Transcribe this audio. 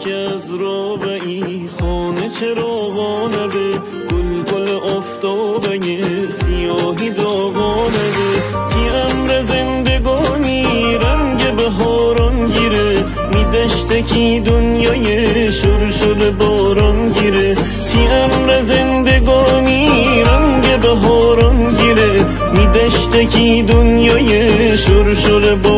که از رابعی خانه چراغانه به گل گل آفتابه سیاهی داغانه به تی امر زندگانی رنگ بهاران گیره میدشته کی دنیای شرشر باران گیره تی امر زندگانی رنگ بهاران گیره میدشته کی دنیای شرشر باران